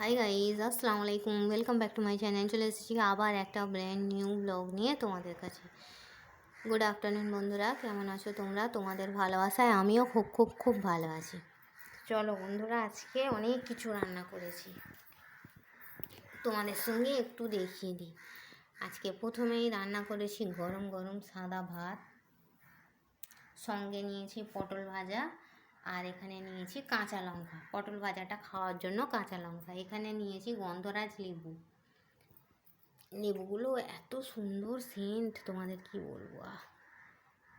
Hi guys, আসসালামু আলাইকুম। Welcome back to my channel. চলে এসেছি আবার একটা ব্র্যান্ড নিউ ব্লগ নিয়ে তোমাদের কাছে। গুড আফটারনুন বন্ধুরা, কেমন আছো তোমরা? তোমাদের ভালোবাসায় আমিও খুব খুব খুব ভালো আছি। চলো বন্ধুরা, আজকে অনেক কিছু রান্না করেছি, তোমাদের সঙ্গে একটু দেখিয়ে দিই। আজকে প্রথমেই রান্না করেছি গরম গরম সাদা ভাত, সঙ্গে নিয়েছি পটল ভাজা, আর এখানে নিয়েছি কাঁচা লঙ্কা। পটল ভাজাটা খাওয়ার জন্য কাঁচা লঙ্কা। এখানে নিয়েছি গন্ধরাজ লেবু। লেবুগুলো এত সুন্দর সেন্ট, তোমাদের কি বলবো।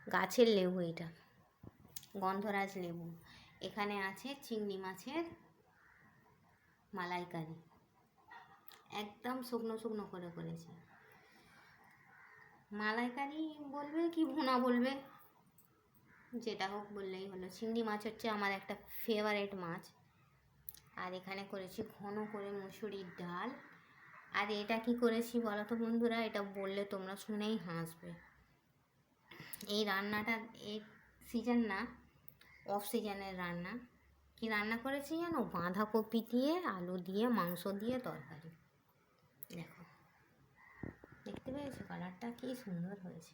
গাছের লেবু এটা, গন্ধরাজ লেবু। এখানে আছে চিংড়ি মাছের মালাইকারি, একদম শুকনো শুকনো করে করেছি। মালাইকারি বলবে কি ভুনা বলবে, যেটা হোক বললেই হলো। চিংড়ি মাছ হচ্ছে আমার একটা ফেভারেট মাছ। আর এখানে করেছি ঘন করে মুসুরির ডাল। আর এটা কি করেছি বলো তো বন্ধুরা, এটা বললে তোমরা শুনেই হাসবে। এই রান্নাটা এই সিজন না, অফ সিজনের রান্না। কি রান্না করেছি জানো? বাঁধাকপি দিয়ে, আলু দিয়ে, মাংস দিয়ে তরকারি। দেখো, দেখতে পেয়েছো কালারটা কি সুন্দর হয়েছে।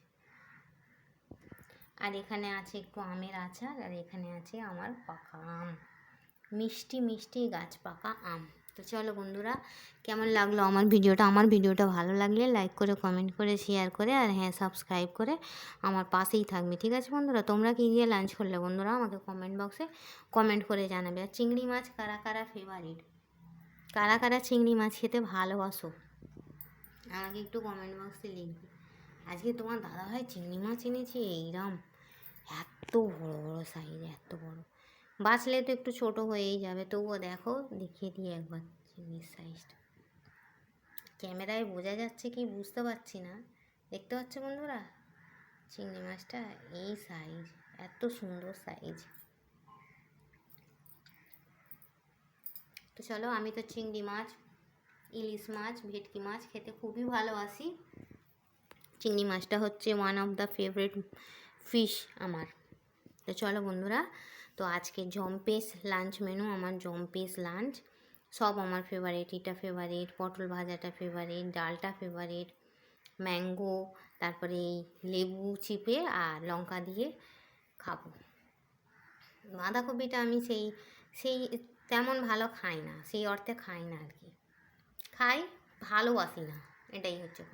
আর এখানে আছে একটু আমের আচার, আর এখানে আছে আমার পাকা আম, মিষ্টি মিষ্টি গাছ পাকা আম। তো চলো বন্ধুরা, কেমন লাগলো আমার ভিডিওটা? আমার ভিডিওটা ভালো লাগলে লাইক করে, কমেন্ট করে, শেয়ার করে, আর হ্যাঁ, সাবস্ক্রাইব করে আমার পাশেই থাকবে। ঠিক আছে বন্ধুরা? তোমরা কি দিয়ে লাঞ্চ করলে বন্ধুরা আমাকে কমেন্ট বক্সে কমেন্ট করে জানাবে। আর চিংড়ি মাছ কারা কারা ফেভারিট, কারা কারা চিংড়ি মাছ খেতে ভালোবাসো, আমাকে একটু কমেন্ট বক্সে লিখবে। আজকে তোমার দাদাভাই চিংড়ি মাছ এনেছে, এইরকম এত বড় বড় সাইজ, এত বড়। বাছলে তো একটু ছোট হয়েই যাবে, তবুও দেখো, দেখিয়ে দিই একবার চিংড়ির সাইজটা। ক্যামেরায় বোঝা যাচ্ছে কি বুঝতে পারছি না, দেখতে পাচ্ছ বন্ধুরা? চিংড়ি মাছটা এই সাইজ, এত সুন্দর সাইজ। তো চলো, আমি তো চিংড়ি মাছ, ইলিশ মাছ, ভেটকি মাছ খেতে খুবই ভালোবাসি। চিংড়ি মাছটা হচ্ছে one of the favourite fish আমার। তো চলো বন্ধুরা, তো আজকে জম্পেস লাঞ্চ মেনু, আমার জম্পেস লাঞ্চ সব আমার ফেভারিট। এটা ফেভারিট, পটল ভাজাটা ফেভারিট, ডালটা ফেভারিট, ম্যাঙ্গো, তারপরে এই লেবু চিপে আর লঙ্কা দিয়ে খাবো। বাঁধাকপিটা আমি সেই সেই তেমন ভালো খাই না, সেই অর্থে খাই না আর কি। খাই, ভালোবাসি না, এটাই হচ্ছে।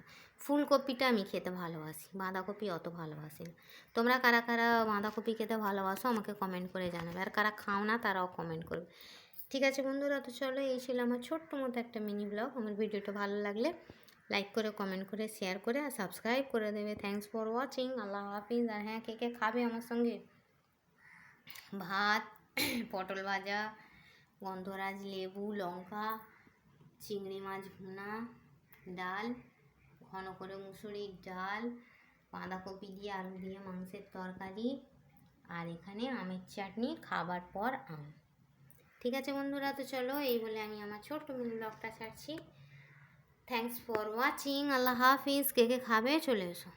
ফুলকপিটা আমি খেতে ভালোবাসি, বাঁধাকপি অত ভালোবাসি না। তোমরা কারা কারা বাঁধাকপি খেতে ভালোবাসো আমাকে কমেন্ট করে জানাবে, আর কারা খাও না তারাও কমেন্ট করবে। ঠিক আছে বন্ধুরা, তো চলো, এই ছিল আমার ছোট্ট মতো একটা মিনি ব্লগ। আমার ভিডিওটা ভালো লাগলে লাইক করে, কমেন্ট করে, শেয়ার করে, আর সাবস্ক্রাইব করে দেবে। Thanks for watching. আল্লাহ হাফিজ। আর হ্যাঁ, কে কে খাবে আমার সঙ্গে ভাত, পটল ভাজা, গন্ধরাজ লেবু, লঙ্কা, চিংড়ি মাছ ভুনা, ডাল, ঘন করে মুসুরির ডাল, বাঁধাকপি দিয়ে, আলু দিয়ে মাংসের তরকারি, আর এখানে আমের চাটনি, খাবার পর আম। ঠিক আছে বন্ধুরা, তো চলো, এই বলে আমি আমার ছোট্ট মিনি ব্লগটা ছাড়ছি। Thanks for watching. আল্লাহ হাফিজ। কে কে খাবে চলে এসো।